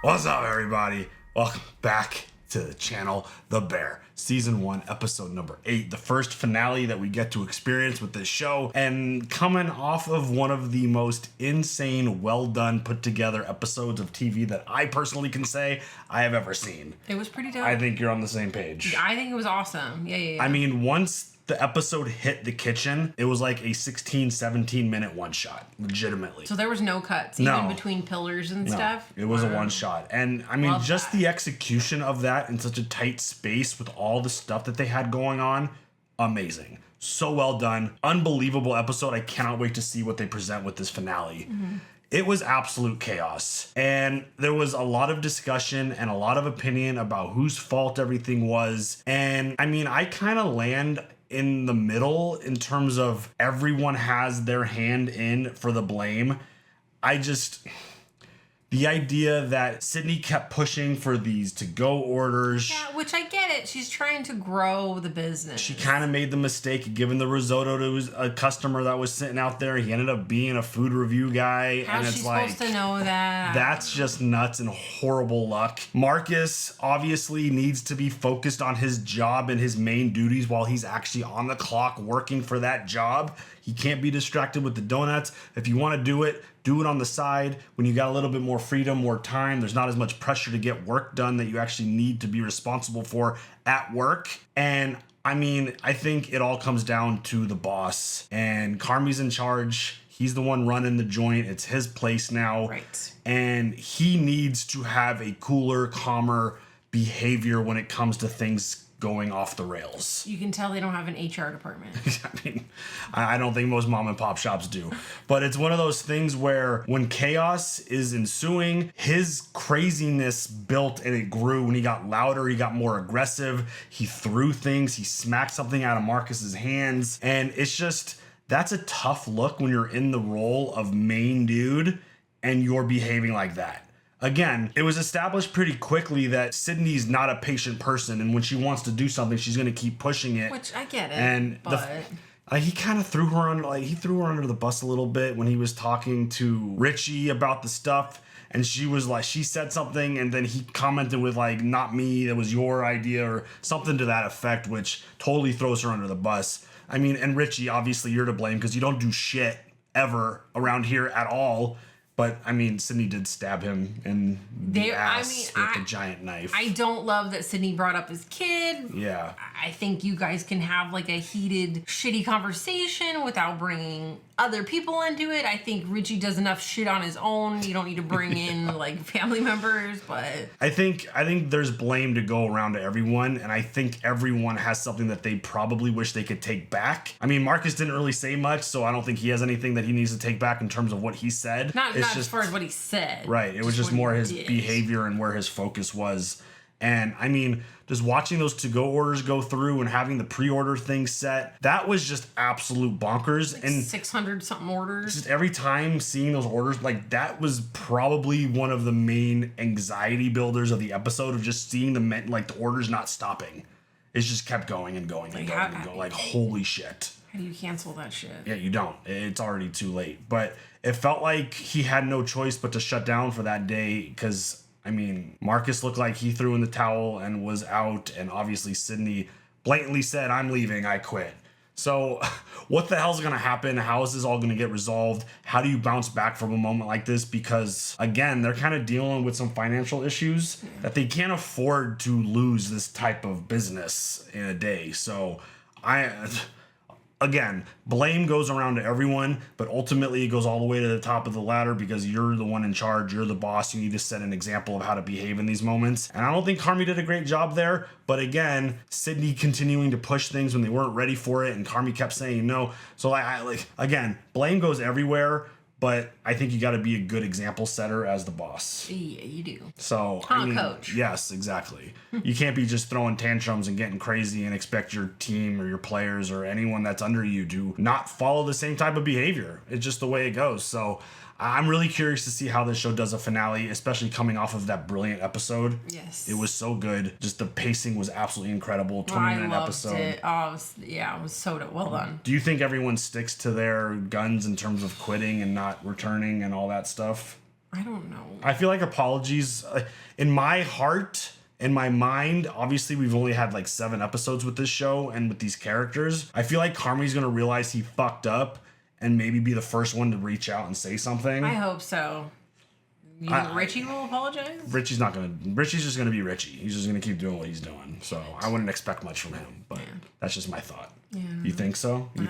What's up, everybody? Welcome back to the channel, The Bear. Season 1, episode number 8. The first finale that we get to experience with this show. And coming off of one of the most insane, well-done, put-together episodes of TV that I personally can say I have ever seen. It was pretty dope. I think you're on the same page. I think it was awesome. Yeah. I mean, once the episode hit the kitchen, it was like a 16, 17-minute one-shot, legitimately. So there was no cuts, even between pillars and stuff? It was a one-shot. And, I mean, just the execution of that in such a tight space with all the stuff that they had going on, amazing. So well done. Unbelievable episode. I cannot wait to see what they present with this finale. Mm-hmm. It was absolute chaos. And there was a lot of discussion and a lot of opinion about whose fault everything was. And, I mean, I kind of land in the middle in terms of everyone has their hand in for the blame. The idea that Sydney kept pushing for these to-go orders. Yeah, which I get it. She's trying to grow the business. She kind of made the mistake of giving the risotto to a customer that was sitting out there. He ended up being a food review guy. How's she supposed to know that? That's just nuts and horrible luck. Marcus obviously needs to be focused on his job and his main duties while he's actually on the clock working for that job. He can't be distracted with the donuts. If you want to do it on the side when you got a little bit more freedom, more time. There's not as much pressure to get work done that you actually need to be responsible for at work. And I mean, I think it all comes down to the boss. And Carmy's in charge. He's the one running the joint. It's his place now. Right. And he needs to have a cooler, calmer behavior when it comes to things going off the rails. You can tell they don't have an HR department. I mean, I don't think most mom and pop shops do. But it's one of those things where when chaos is ensuing, his craziness built and it grew. When he got louder, he got more aggressive. He threw things. He smacked something out of Marcus's hands. And it's just, that's a tough look when you're in the role of main dude and you're behaving like that. Again, it was established pretty quickly that Sydney's not a patient person, and when she wants to do something, she's going to keep pushing it. Which I get it, and he kind of threw her under the bus a little bit when he was talking to Richie about the stuff, and she was like, she said something, and then he commented with like, "Not me, that was your idea," or something to that effect, which totally throws her under the bus. I mean, and Richie, obviously you're to blame because you don't do shit ever around here at all. But, I mean, Sydney did stab him in the ass with a giant knife. I don't love that Sydney brought up his kid. Yeah. I think you guys can have, like, a heated, shitty conversation without bringing other people into it. I think Richie does enough shit on his own. You don't need to bring in, like, family members, but... I think there's blame to go around to everyone, and I think everyone has something that they probably wish they could take back. I mean, Marcus didn't really say much, so I don't think he has anything that he needs to take back in terms of what he said. Not as far as what he said. Right. It was just more his behavior and where his focus was. And I mean, just watching those to-go orders go through and having the pre-order thing set, that was just absolute bonkers. Like and 600 something orders. Just every time seeing those orders, like that was probably one of the main anxiety builders of the episode, of just seeing the orders not stopping. It just kept going and going and going and going. Like, holy shit. How do you cancel that shit? Yeah, you don't. It's already too late. But it felt like he had no choice but to shut down for that day because, I mean, Marcus looked like he threw in the towel and was out. And obviously Sydney blatantly said, "I'm leaving, I quit." So what the hell's going to happen? How is this all going to get resolved? How do you bounce back from a moment like this? Because, again, they're kind of dealing with some financial issues that they can't afford to lose this type of business in a day. So Again, blame goes around to everyone, but ultimately it goes all the way to the top of the ladder because you're the one in charge. You're the boss. You need to set an example of how to behave in these moments. And I don't think Carmy did a great job there. But again, Sydney continuing to push things when they weren't ready for it, and Carmy kept saying no. So again, blame goes everywhere. But I think you got to be a good example setter as the boss. Yeah, you do. So, coach. Yes, exactly. You can't be just throwing tantrums and getting crazy and expect your team or your players or anyone that's under you to not follow the same type of behavior. It's just the way it goes. So, I'm really curious to see how this show does a finale, especially coming off of that brilliant episode. Yes. It was so good. Just the pacing was absolutely incredible. 20-minute episode. It. Oh, it was so well done. Do you think everyone sticks to their guns in terms of quitting and not returning and all that stuff? I don't know. I feel like apologies, in my heart, in my mind, obviously we've only had like 7 episodes with this show and with these characters. I feel like Carmy's gonna realize he fucked up and maybe be the first one to reach out and say something. I hope so. You think Richie will apologize? Richie's just gonna be Richie. He's just gonna keep doing what he's doing. So I wouldn't expect much from him, but that's just my thought. Yeah. You think so? What do you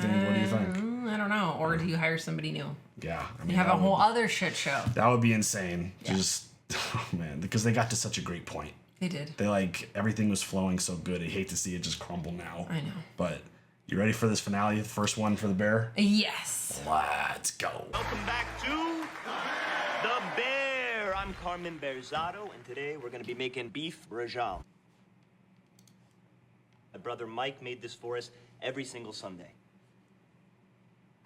think? I don't know. Or do you hire somebody new? Yeah. I mean, you have a whole other shit show. That would be insane. Yeah. Just, oh man, because they got to such a great point. They did. They like, everything was flowing so good. I hate to see it just crumble now. I know. But you ready for this finale? The first one for the bear? Yes. Let's go. Welcome back to The Bear. I'm Carmen Berzado, and today we're going to be making beef Braciole. My brother Mike made this for us every single Sunday.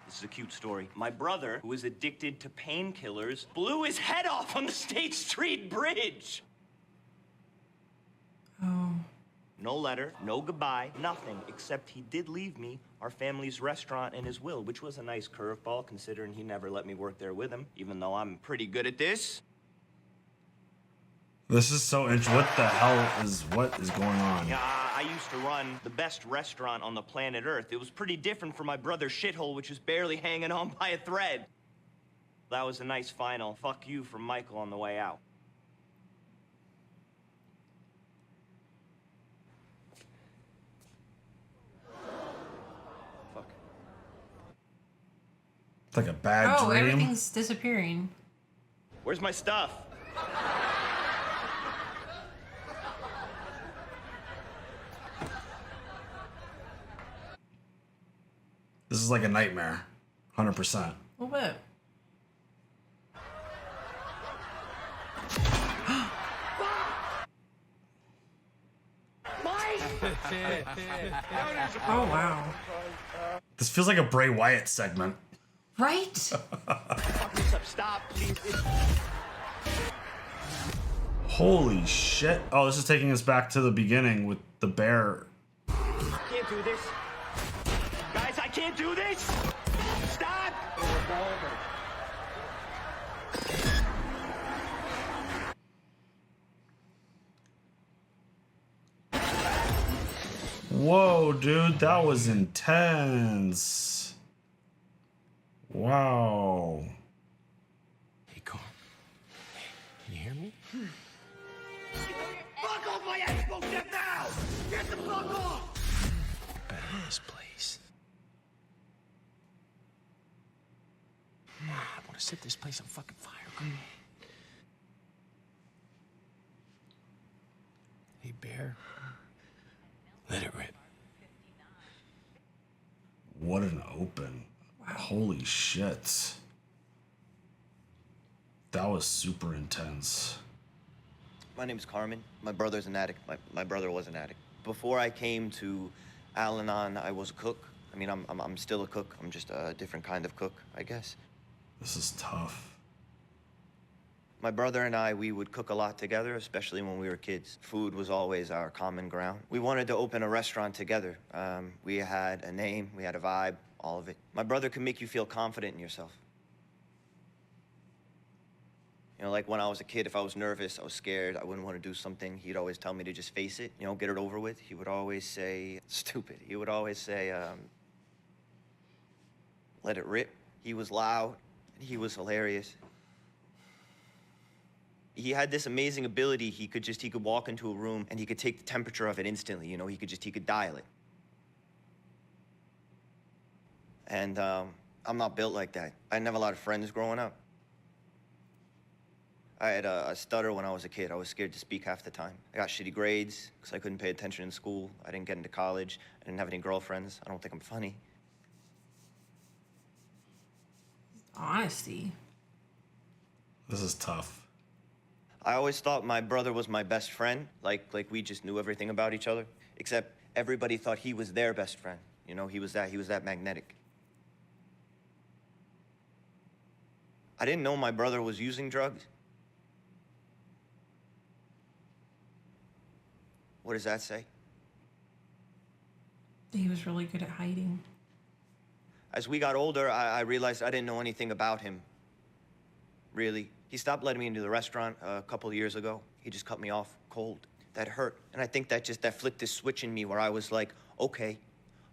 This is a cute story. My brother, who is addicted to painkillers, blew his head off on the State Street Bridge. Oh. No letter, no goodbye, nothing, except he did leave me our family's restaurant and his will, which was a nice curveball considering he never let me work there with him, even though I'm pretty good at this. This is so interesting. What is going on? Yeah, I used to run the best restaurant on the planet Earth. It was pretty different from my brother's shithole, which was barely hanging on by a thread. That was a nice final fuck you from Michael on the way out. Fuck. It's like a bad dream. Everything's disappearing. Where's my stuff? This is like a nightmare. 100%. A little bit. Oh, wow. This feels like a Bray Wyatt segment. Right? Stop, please. Holy shit. Oh, this is taking us back to the beginning with the bear. Can't do this. Guys, I can't do this! Stop! Whoa, dude, that was intense. Wow. Hey, Carl. Can you hear me? Fuck off my expo ship now! Get the fuck off! Better in this place. I want to set this place on fucking fire. Come on. Hey, Bear. Let it rip. What an open. Wow. Holy shit. That was super intense. My name's Carmen. My brother's an addict. My brother was an addict. Before I came to Al-Anon, I was a cook. I mean, I'm still a cook. I'm just a different kind of cook, I guess. This is tough. My brother and I, we would cook a lot together, especially when we were kids. Food was always our common ground. We wanted to open a restaurant together. We had a name, we had a vibe, all of it. My brother could make you feel confident in yourself. You know, like when I was a kid, if I was nervous, I was scared, I wouldn't want to do something, he'd always tell me to just face it, you know, get it over with. He would always say, stupid, he would always say, let it rip. He was loud, he was hilarious. He had this amazing ability. He could walk into a room and he could take the temperature of it instantly. You know, he could dial it. And I'm not built like that. I didn't have a lot of friends growing up. I had a stutter when I was a kid. I was scared to speak half the time. I got shitty grades because I couldn't pay attention in school. I didn't get into college. I didn't have any girlfriends. I don't think I'm funny. Honesty. This is tough. I always thought my brother was my best friend, like we just knew everything about each other, except everybody thought he was their best friend. You know, he was that magnetic. I didn't know my brother was using drugs. What does that say? He was really good at hiding. As we got older, I realized I didn't know anything about him. Really. He stopped letting me into the restaurant a couple of years ago. He just cut me off cold. That hurt. And I think that flipped this switch in me where I was like, okay,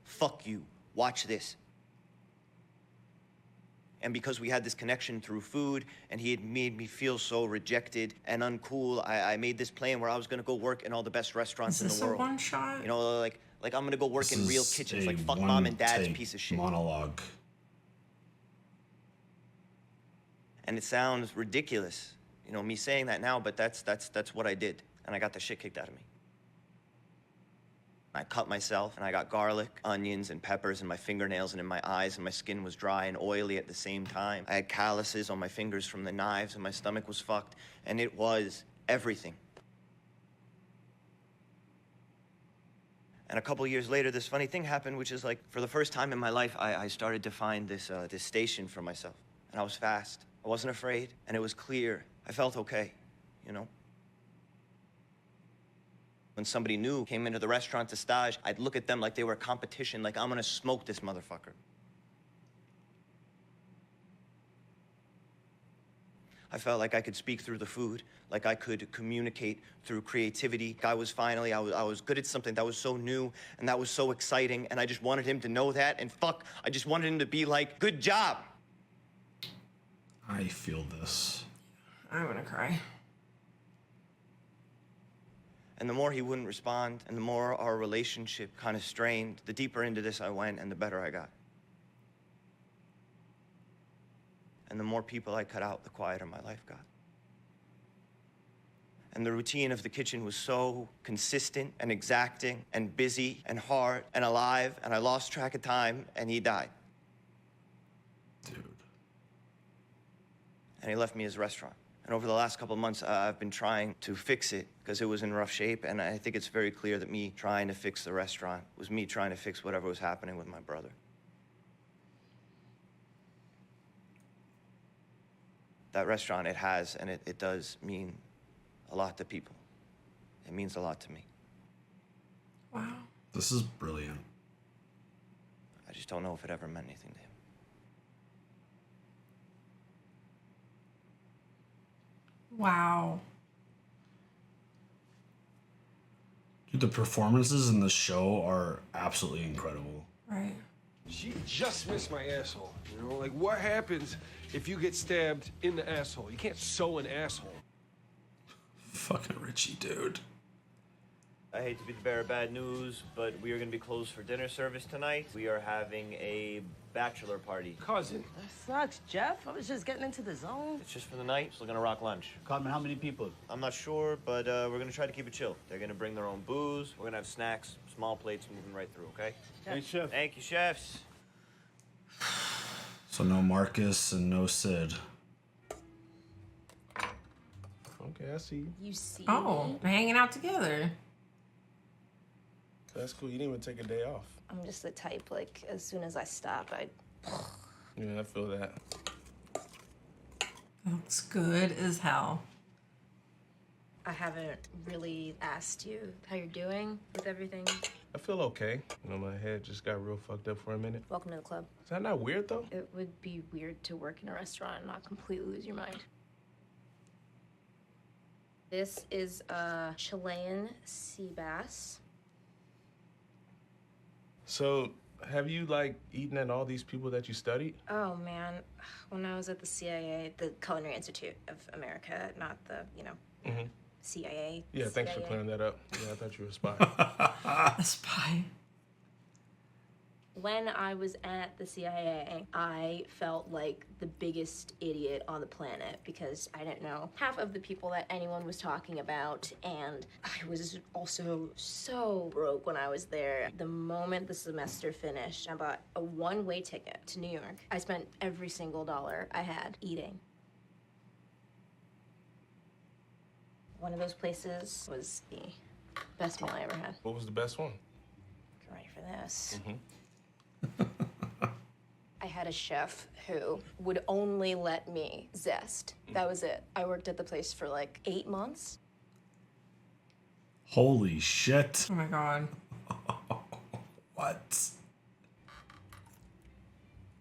fuck you, watch this. And because we had this connection through food and he had made me feel so rejected and uncool, I made this plan where I was gonna go work in all the best restaurants in the world. Is this a one shot? You know, like I'm gonna go work in real kitchens, like fuck one mom and dad's take piece of shit. monologue. And it sounds ridiculous, you know, me saying that now, but that's what I did. And I got the shit kicked out of me. I cut myself, and I got garlic, onions, and peppers in my fingernails and in my eyes, and my skin was dry and oily at the same time. I had calluses on my fingers from the knives, and my stomach was fucked, and it was everything. And a couple years later, this funny thing happened, which is like, for the first time in my life, I started to find this station for myself. And I was fast. I wasn't afraid, and it was clear. I felt okay, you know? When somebody new came into the restaurant to stage, I'd look at them like they were a competition, like I'm gonna smoke this motherfucker. I felt like I could speak through the food, like I could communicate through creativity. I was good at something that was so new and that was so exciting, and I just wanted him to know that, and fuck, I just wanted him to be like, good job. I feel this. I'm gonna cry. And the more he wouldn't respond, and the more our relationship kind of strained, the deeper into this I went, and the better I got. And the more people I cut out, the quieter my life got. And the routine of the kitchen was so consistent and exacting and busy and hard and alive, and I lost track of time, and he died. Dude. And he left me his restaurant. And over the last couple of months, I've been trying to fix it because it was in rough shape. And I think it's very clear that me trying to fix the restaurant was me trying to fix whatever was happening with my brother. That restaurant, it has, and it does mean a lot to people. It means a lot to me. Wow. This is brilliant. I just don't know if it ever meant anything to him. Wow. Dude, the performances in the show are absolutely incredible. Right. She just missed my asshole. You know, like what happens if you get stabbed in the asshole? You can't sew an asshole. Fucking Richie, dude. I hate to be the bearer of bad news, but we are going to be closed for dinner service tonight. We are having a bachelor party. Cousin. That sucks, Jeff. I was just getting into the zone. It's just for the night, so we're going to rock lunch. Carmen, how many people? I'm not sure, but we're going to try to keep it chill. They're going to bring their own booze. We're going to have snacks, small plates, moving right through, okay? Hey, chef. Thank you, chefs. So no Marcus and no Sid. Okay, I see you. You see Oh, me? they're hanging out together. That's cool. You didn't even take a day off. I'm just the type, like, as soon as I stop, Yeah, I feel that. Looks good as hell. I haven't really asked you how you're doing with everything. I feel okay. You know, my head just got real fucked up for a minute. Welcome to the club. Is that not weird, though? It would be weird to work in a restaurant and not completely lose your mind. This is a Chilean sea bass. So, have you, like, eaten at all these people that you studied? Oh, man. When I was at the CIA, the Culinary Institute of America, not the, CIA. Yeah, thanks for CIA. clearing that up. Yeah, I thought you were a spy. A spy. When I was at the CIA, I felt like the biggest idiot on the planet because I didn't know half of the people that anyone was talking about, and I was also so broke when I was there. The moment the semester finished, I bought a one-way ticket to New York. I spent every single dollar I had eating. One of those places was the best meal I ever had. What was the best one? Get ready for this. I had a chef who would only let me zest. That was it. I worked at the place for like 8 months. Holy shit. Oh my god. What?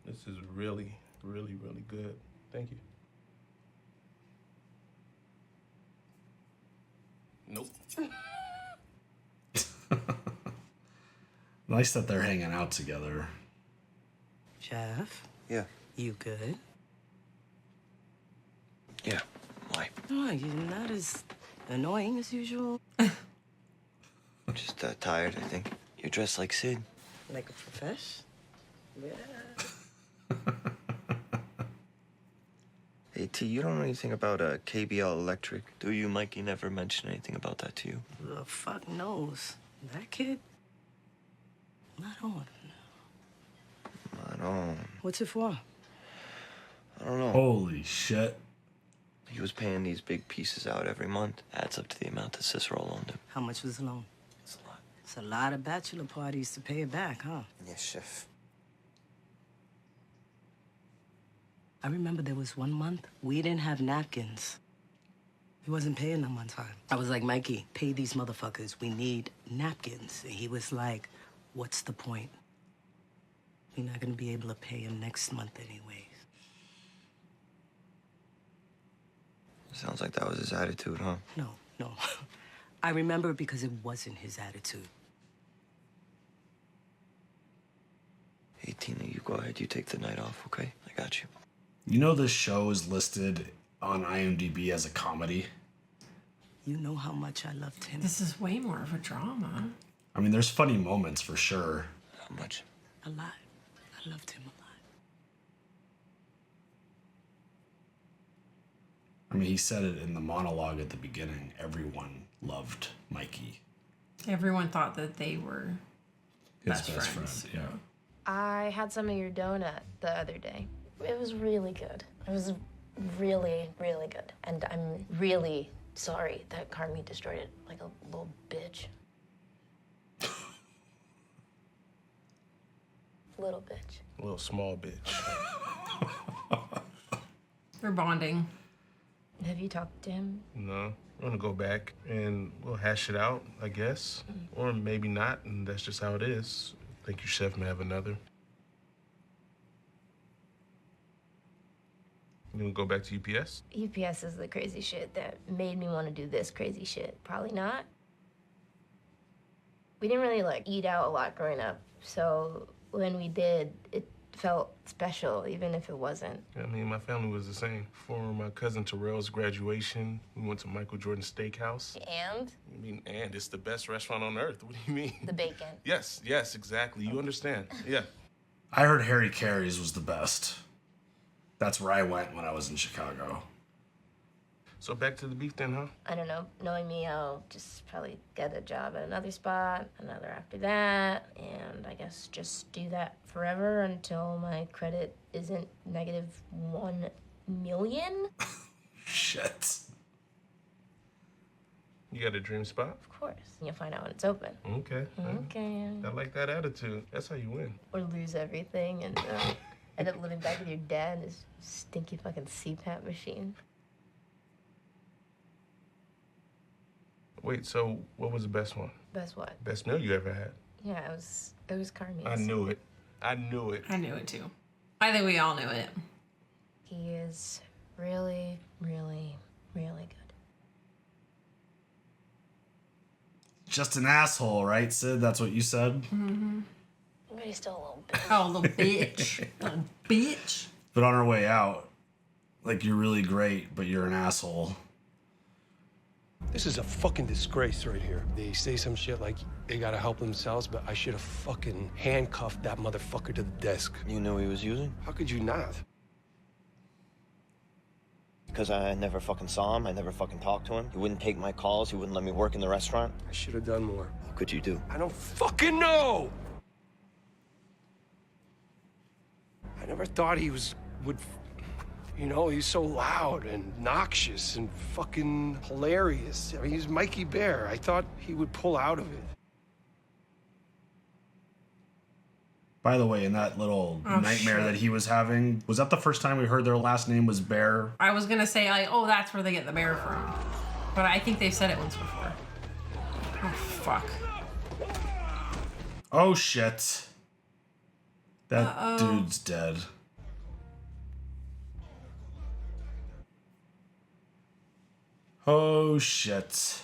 This is really, really, really good. Thank you. Nice that they're hanging out together. Jeff, Yeah. you good? Yeah. Why? Oh, you're not as annoying as usual. I'm just tired, I think. You're dressed like Sid. Like a profesh? Yeah. Hey, T, you don't know anything about KBL Electric, do you? Mikey never mentioned anything about that to you. The fuck knows? That kid? Not on. Not on. What's it for? I don't know. Holy shit. He was paying these big pieces out every month. Adds up to the amount that Cicero loaned him. How much was the loan? It's a lot. It's a lot of bachelor parties to pay it back, huh? Yes, chef. I remember there was one month we didn't have napkins. He wasn't paying them on time. I was like, Mikey, pay these motherfuckers. We need napkins. And he was like, what's the point? We're not gonna be able to pay him next month anyways. Sounds like that was his attitude, huh? No. I remember it because it wasn't his attitude. Hey, Tina, you go ahead. You take the night off, okay? I got you. You know this show is listed on IMDb as a comedy? You know how much I loved him. This is way more of a drama. I mean, there's funny moments for sure. How much? A lot. I loved him a lot. I mean, he said it in the monologue at the beginning. Everyone loved Mikey. Everyone thought that they were His best friends. Yeah. I had some of your donut the other day. It was really good. It was really, really good. And I'm really sorry that Carmy destroyed it like a little bitch. Little bitch. A little small bitch. They're bonding. Have you talked to him? No, we're gonna go back and we'll hash it out, I guess. Or maybe not, and that's just how it is. I think your chef may have another. You gonna go back to UPS? UPS is the crazy shit that made me want to do this crazy shit. Probably not. We didn't really like eat out a lot growing up, so when we did, it felt special, even if it wasn't. I mean, my family was the same. For my cousin Terrell's graduation, we went to Michael Jordan's Steakhouse. And I mean, and it's the best restaurant on earth. What do you mean? the bacon. Yes, exactly. You understand. Yeah. I heard Harry Carey's was the best. That's where I went when I was in Chicago. So back to the beef then, huh? I don't know. Knowing me, I'll just probably get a job at another spot, another after that, and I guess just do that forever until my credit isn't -1 million. Shit. You got a dream spot? Of course. You'll find out when it's open. Okay. Okay. I like that attitude. That's how you win. Or lose everything and end up living back with your dad and his stinky fucking CPAP machine. Wait, so what was the best one? Best what? Best meal you ever had? Yeah, it was Carmy's. I knew it. I knew it. I knew it too. I think we all knew it. He is really, really, really good. Just an asshole, right, Sid? That's what you said? But he's still a little bit. Oh, little bitch. Little bitch. But on our way out, like, you're really great, but you're an asshole. This is a fucking disgrace right here. They say some shit like they gotta help themselves, but I should have fucking handcuffed that motherfucker to the desk. You knew he was using? How could you not? Because I never fucking saw him. I never fucking talked to him. He wouldn't take my calls. He wouldn't let me work in the restaurant. I should have done more. What could you do? I don't fucking know! I never thought he would, you know, he's so loud and noxious and fucking hilarious. I mean, he's Mikey Bear. I thought he would pull out of it. By the way, in that little nightmare that he was having, was that the first time we heard their last name was Bear? I was going to say, like, oh, that's where they get the bear from. But I think they've said it once before. Oh, fuck. Oh, shit. That dude's dead. Oh, shit.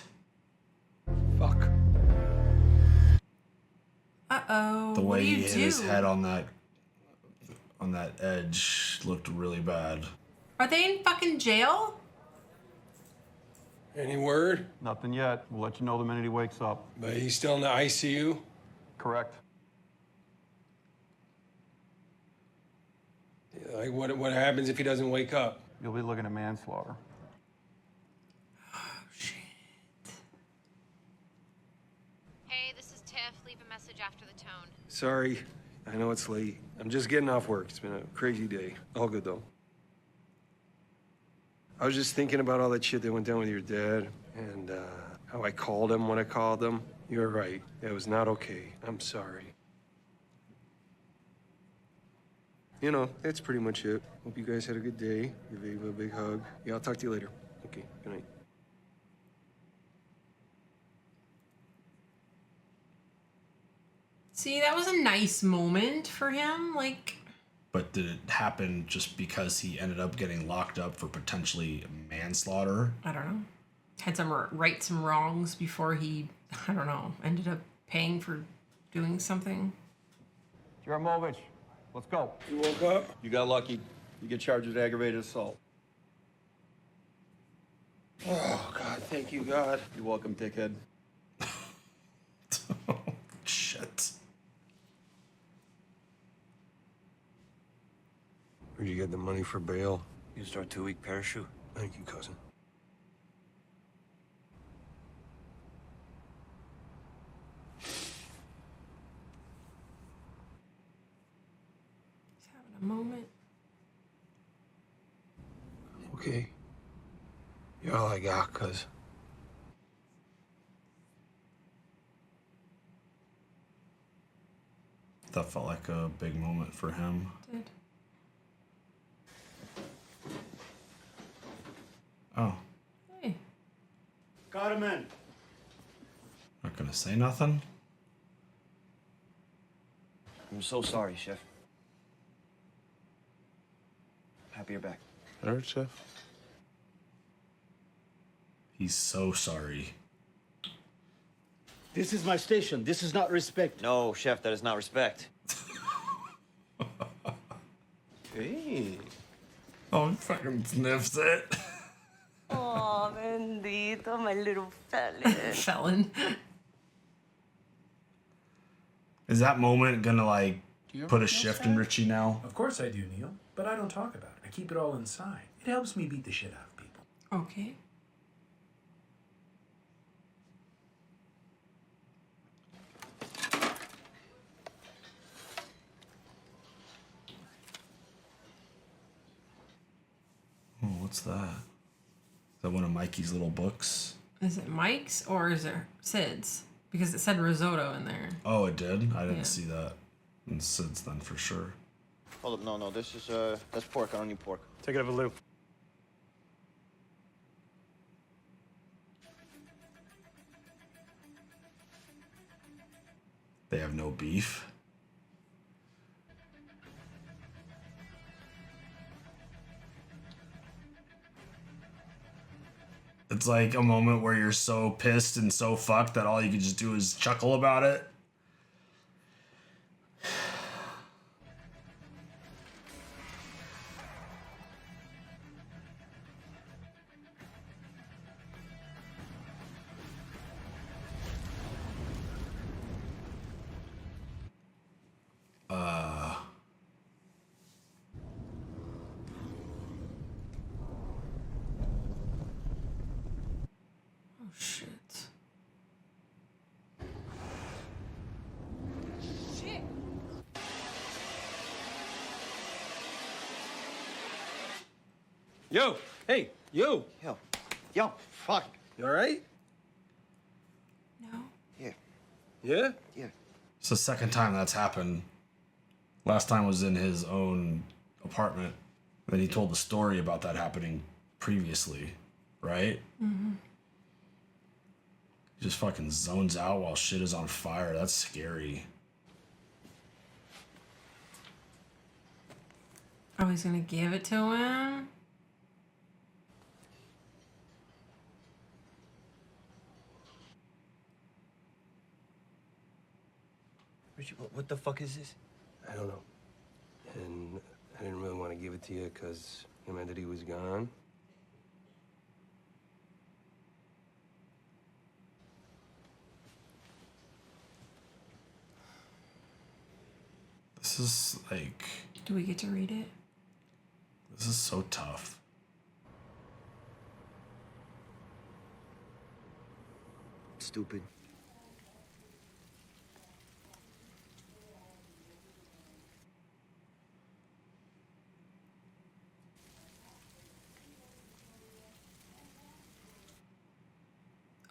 Uh-oh. The What way do you he hit his do? head on that edge looked really bad. Are they in fucking jail? Any word? Nothing yet. We'll let you know the minute he wakes up. But he's still in the ICU? Correct. Like, what happens if he doesn't wake up? You'll be looking at manslaughter. Hey, this is Tiff. Leave a message after the tone. Sorry, I know it's late. I'm just getting off work. It's been a crazy day. All good, though. I was just thinking about all that shit that went down with your dad and how I called him when I called him. You were right. That was not okay. I'm sorry. You know, that's pretty much it. Hope you guys had a good day. Give Ava a big hug. Yeah, I'll talk to you later. Okay, good night. See, that was a nice moment for him. Like, But did it happen just because he ended up getting locked up for potentially manslaughter? I don't know. Had some right some wrongs before he, I don't know, ended up paying for doing something. Jaramovich, let's go. You woke up? You got lucky. You get charged with aggravated assault. Oh, God, thank you, God. You're welcome, dickhead. Shit. Where'd you get the money for bail? Used our 2-week parachute. Thank you, cousin. He's having a moment. Okay. You're all I got, cuz. That felt like a big moment for him. Did. Oh, Hey. Got him in. not gonna say nothing? I'm so sorry, Chef. Happy you're back. All right, Chef. He's so sorry. This is my station. This is not respect. No, Chef, that is not respect. Hey. Oh, he fucking sniffs it. Oh, bendito, my little fella. Felon. Is that moment gonna like put a shift in Richie now? Of course I do, Neil, but I don't talk about it. I keep it all inside. It helps me beat the shit out of people. Okay. Oh, what's that? Is that one of Mikey's little books? Is it Mike's or is it Sid's? Because it said risotto in there. Oh, it did? I didn't Yeah. see that. And since then, for sure. Hold up, no, this is, that's pork. I don't need pork. Take it up a loop. They have no beef. It's like a moment where you're so pissed and so fucked that all you can just do is chuckle about it. Oh shit. Shit. Yo, hey, you. Yo, fuck. You all right? No. Yeah, Yeah? yeah. It's the second time that's happened. Last time was in his own apartment. Then he told the story about that happening previously, right? Mm-hmm. He just fucking zones out while shit is on fire. That's scary. Oh, he's gonna give it to him? What the fuck is this? I don't know. And I didn't really want to give it to you because it meant that he was gone. This is like... Do we get to read it? This is so tough. Stupid.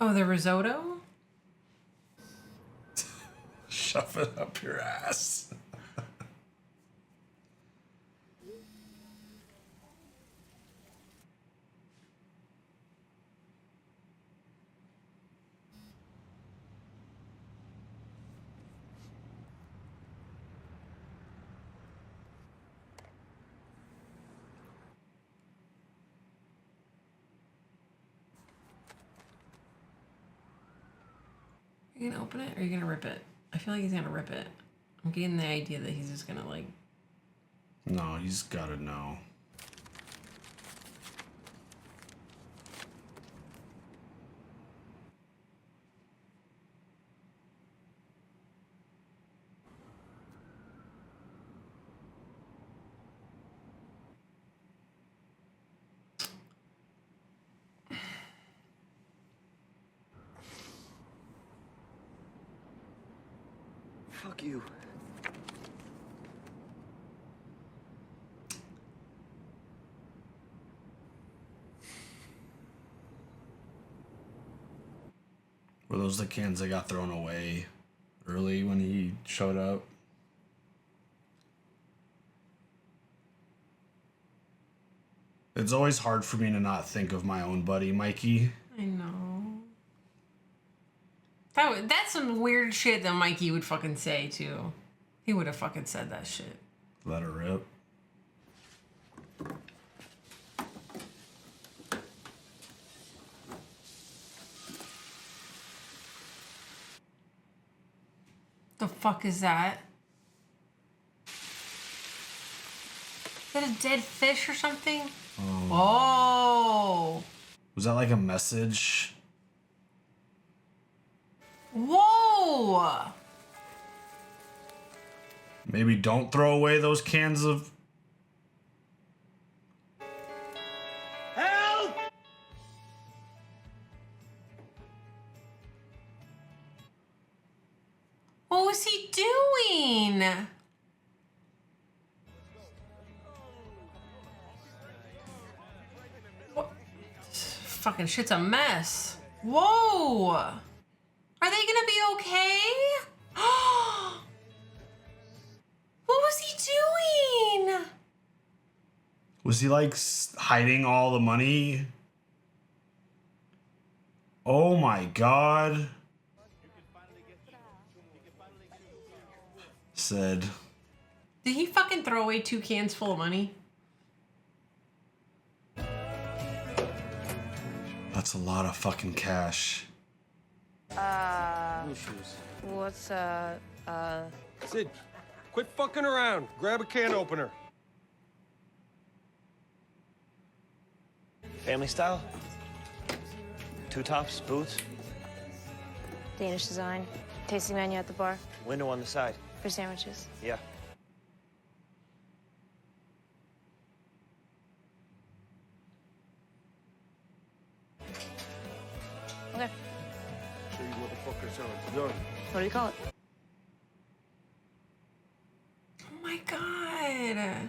Oh, the risotto? Shove it up your ass. Are you gonna open it or are you gonna rip it? I feel like he's gonna rip it. I'm getting the idea that he's just gonna like... No, he's gotta know. Fuck you. Were those the cans that got thrown away early when he showed up? It's always hard for me to not think of my own buddy, Mikey. I know. That's some weird shit that Mikey would fucking say, too. He would have fucking said that shit. Let her rip. The fuck is that? Is that a dead fish or something? Oh. Was that like a message? Whoa! Maybe don't throw away those cans of... Help! What was he doing? What? Fucking shit's a mess. Whoa! Are they gonna be okay? What was he doing? Was he like hiding all the money? Oh my god. Said. Did he fucking throw away 2 cans full of money? That's a lot of fucking cash. What's, Sid, quit fucking around. Grab a can opener. Family style? 2 tops, boots, Danish design. Tasting menu at the bar. window on the side. For sandwiches. Yeah. Okay. Show you motherfuckers how it's done. What do you call it? Oh my god.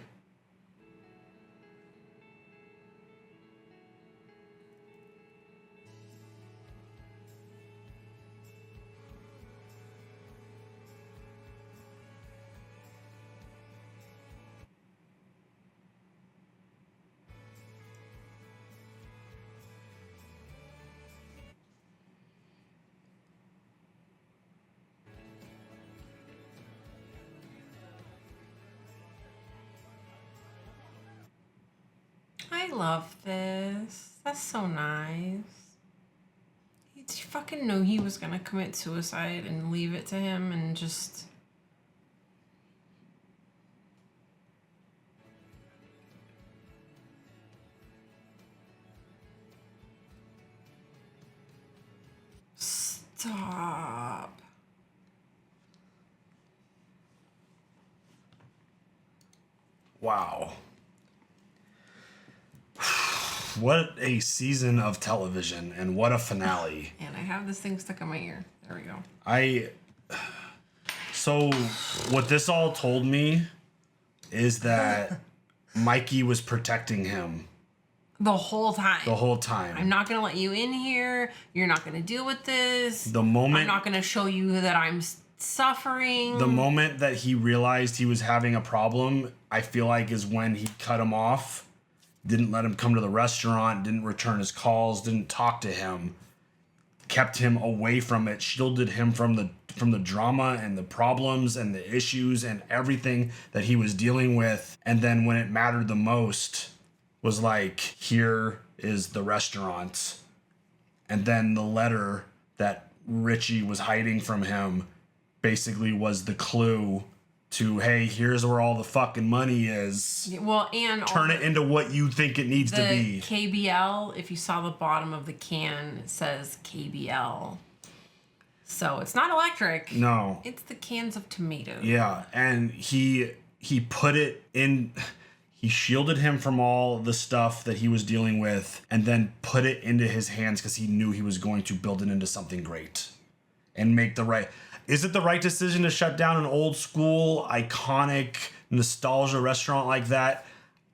I love this. That's so nice. He fucking knew he was gonna commit suicide and leave it to him and just Stop. Wow. What a season of television and what a finale. And I have this thing stuck in my ear. There we go. So what this all told me is that Mikey was protecting him. The whole time. The whole time. I'm not going to let you in here. You're not going to deal with this. The moment... I'm not going to show you that I'm suffering. The moment that he realized he was having a problem, I feel like is when he cut him off. Didn't let him come to the restaurant, didn't return his calls, didn't talk to him, kept him away from it, shielded him from the drama and the problems and the issues and everything that he was dealing with. And then when it mattered the most, was like, here is the restaurant. And then the letter that Richie was hiding from him basically was the clue to, hey, here's where all the fucking money is. Well, and turn it into what you think it needs to be. KBL, if you saw the bottom of the can, it says KBL. So it's not electric. No. It's the cans of tomatoes. Yeah, and he put it in... He shielded him from all the stuff that he was dealing with and then put it into his hands because he knew he was going to build it into something great and make the right... Is it the right decision to shut down an old school, iconic, nostalgia restaurant like that?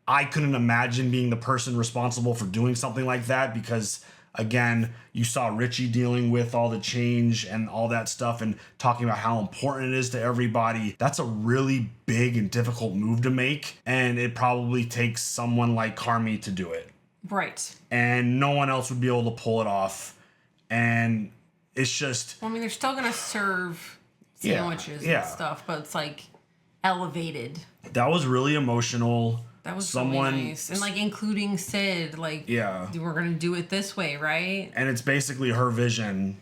I couldn't imagine being the person responsible for doing something like that because, again, you saw Richie dealing with all the change and all that stuff and talking about how important it is to everybody. That's a really big and difficult move to make, and it probably takes someone like Carmy to do it. Right. And no one else would be able to pull it off. And... it's just... Well, I mean, they're still going to serve sandwiches and stuff, but it's like elevated. That was really emotional. That was really nice. And like including Sid, like, we're going to do it this way, right? And it's basically her vision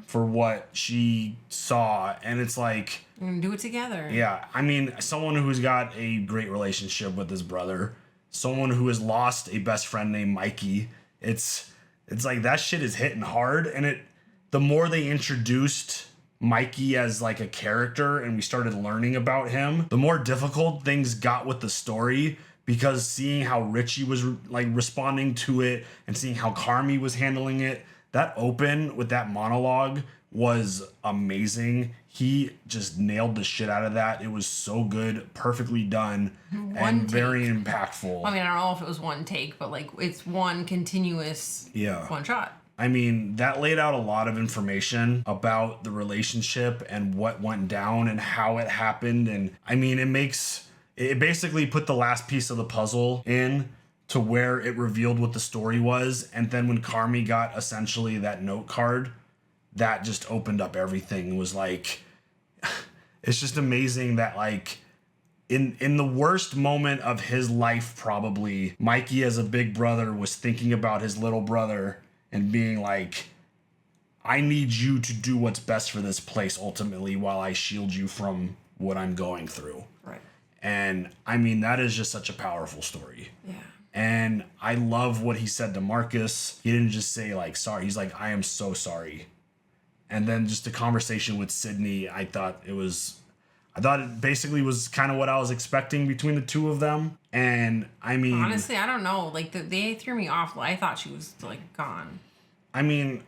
for what she saw. And it's like... we're going to do it together. Yeah. I mean, someone who's got a great relationship with his brother, someone who has lost a best friend named Mikey. It's like that shit is hitting hard. And the more they introduced Mikey as like a character and we started learning about him, the more difficult things got with the story because seeing how Richie was like responding to it and seeing how Carmy was handling it, that open with that monologue was amazing. He just nailed the shit out of that. It was so good, perfectly done, and very impactful. I mean, I don't know if it was one take, but like it's one continuous one shot. I mean, that laid out a lot of information about the relationship and what went down and how it happened. And I mean, it basically put the last piece of the puzzle in to where it revealed what the story was. And then when Carmy got essentially that note card, that just opened up everything. It was like, it's just amazing that like in the worst moment of his life, probably Mikey as a big brother was thinking about his little brother and being like, I need you to do what's best for this place ultimately while I shield you from what I'm going through. Right. And I mean, that is just such a powerful story. Yeah. And I love what he said to Marcus. He didn't just say like, sorry. He's like, I am so sorry. And then just the conversation with Sydney, I thought it basically was kind of what I was expecting between the two of them. And I mean, honestly, I don't know. Like they threw me off. I thought she was like gone. I mean,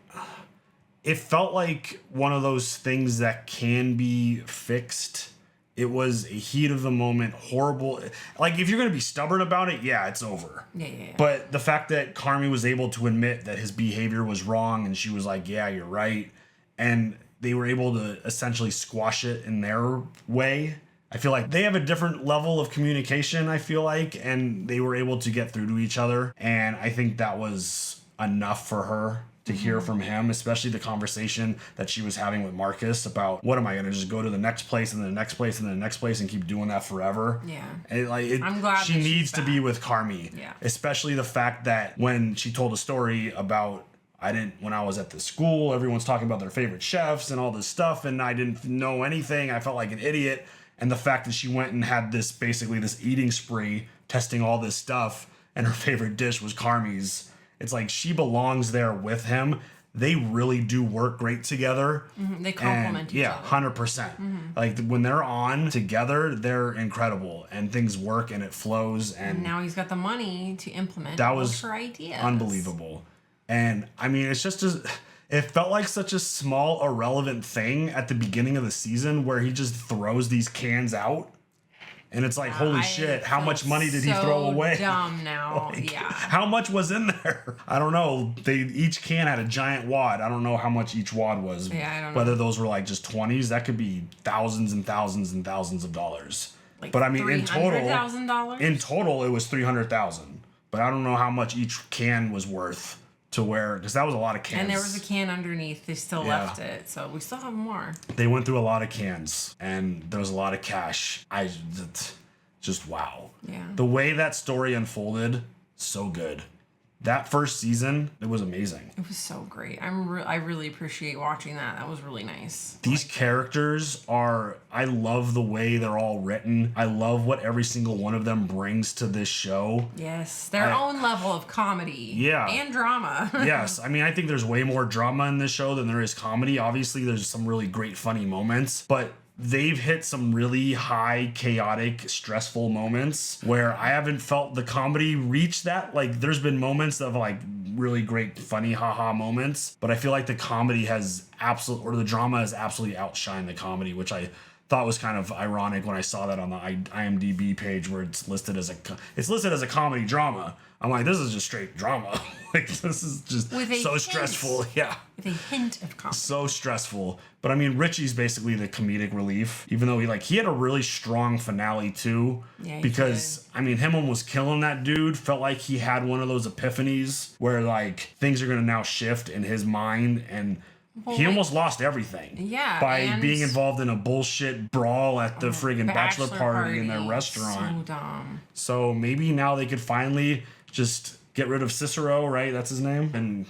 it felt like one of those things that can be fixed. It was a heat of the moment, horrible. Like if you're going to be stubborn about it, yeah, it's over. Yeah. But the fact that Carmy was able to admit that his behavior was wrong and she was like, yeah, you're right. And they were able to essentially squash it in their way. I feel like they have a different level of communication, I feel like, and they were able to get through to each other. And I think that was enough for her to hear from him, especially the conversation that she was having with Marcus about, what am I going to just go to the next place and the next place and the next place and keep doing that forever? Yeah. I'm glad she needs to be with Carmy. Yeah. Especially the fact that when she told a story about, when I was at the school, everyone's talking about their favorite chefs and all this stuff, and I didn't know anything. I felt like an idiot. And the fact that she went and had this eating spree, testing all this stuff, and her favorite dish was Carmy's. It's like she belongs there with him. they really do work great together. They complement each other. 100%. Like when they're on together, they're incredible and things work and it flows. And now he's got the money to implement that was her ideas. unbelievable. And I mean, it's just it felt like such a small, irrelevant thing at the beginning of the season where he just throws these cans out. And it's like, holy shit, how much money did he throw away? Dumb now. Like, yeah. How much was in there? I don't know. Each can had a giant wad. I don't know how much each wad was. Yeah, I don't know. Whether those were like just 20s, that could be thousands and thousands and thousands of dollars. Like but I mean, in total, $300,000? it was 300,000. But I don't know how much each can was worth to where, because that was a lot of cans. And there was a can underneath. They still Yeah. left it, so we still have more. They went through a lot of cans, and there was a lot of cash. Just wow. Yeah. The way that story unfolded, so good. That first season, it was amazing. It was so great. I really appreciate watching that. That was really nice. These characters I love the way they're all written. I love what every single one of them brings to this show. Yes, their own level of comedy. Yeah. And drama. Yes, I mean, I think there's way more drama in this show than there is comedy. Obviously, there's some really great, funny moments, but they've hit some really high, chaotic, stressful moments where I haven't felt the comedy reach that. Like, there's been moments of like really great, funny, haha moments, but I feel like the comedy has the drama has absolutely outshined the comedy, which I thought was kind of ironic when I saw that on the IMDb page where it's listed as a comedy drama. I'm like, this is just straight drama. Like, this is just so stressful. Yeah. With a hint of comedy. So stressful. But I mean, Richie's basically the comedic relief, even though he had a really strong finale too. Yeah, because I mean, him almost killing that dude felt like he had one of those epiphanies where like things are going to now shift in his mind, and he almost lost everything. Yeah. By being involved in a bullshit brawl at the friggin' bachelor party in their restaurant. So dumb. So maybe now they could finally just get rid of Cicero, right? That's his name. And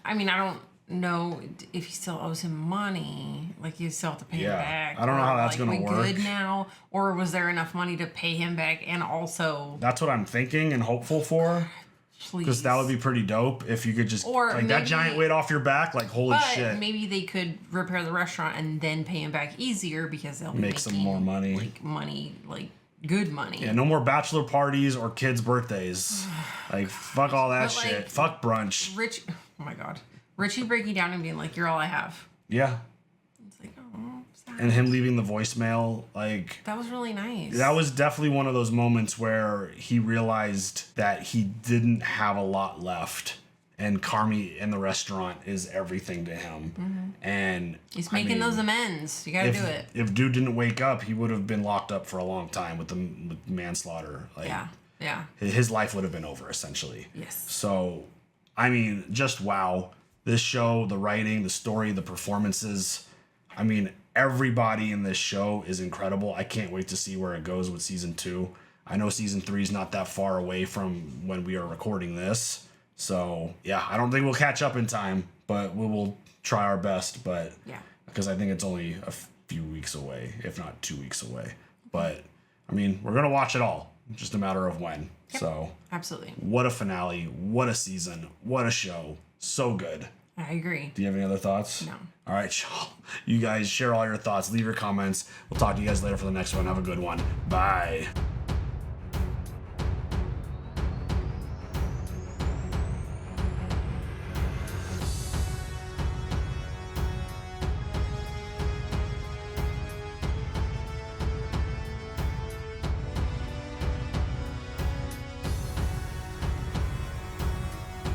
I mean, I don't know if he still owes him money. Like, you still have to pay him back. I don't know how that's like, gonna work. We good now, or was there enough money to pay him back and also? That's what I'm thinking and hopeful for. Because that would be pretty dope if you could just like that giant weight off your back. Like, holy shit. Maybe they could repair the restaurant and then pay him back easier because they'll make some more money. Like good money. Yeah, no more bachelor parties or kids' birthdays. Like, fuck all that shit. Like, fuck brunch. Oh my god. Richie breaking down and being like, "You're all I have." Yeah. It's like, oh, sad. And him leaving the voicemail, like, that was really nice. that was definitely one of those moments where he realized that he didn't have a lot left, and Carmy in the restaurant is everything to him. And he's making those amends. You gotta do it. If dude didn't wake up, he would have been locked up for a long time with manslaughter. Like, yeah. His life would have been over essentially. Yes. So, I mean, just wow. This show, the writing, the story, the performances. I mean, everybody in this show is incredible. I can't wait to see where it goes with season 2. I know season 3 is not that far away from when we are recording this. So, yeah, I don't think we'll catch up in time, but we will try our best. But yeah, because I think it's only a few weeks away, if not 2 weeks away. But, I mean, we're going to watch it all. Just a matter of when. Yep. So, absolutely. What a finale. What a season. What a show. So good. I agree. Do you have any other thoughts? No. All right, you guys share all your thoughts. Leave your comments. We'll talk to you guys later for the next one. Have a good one. Bye.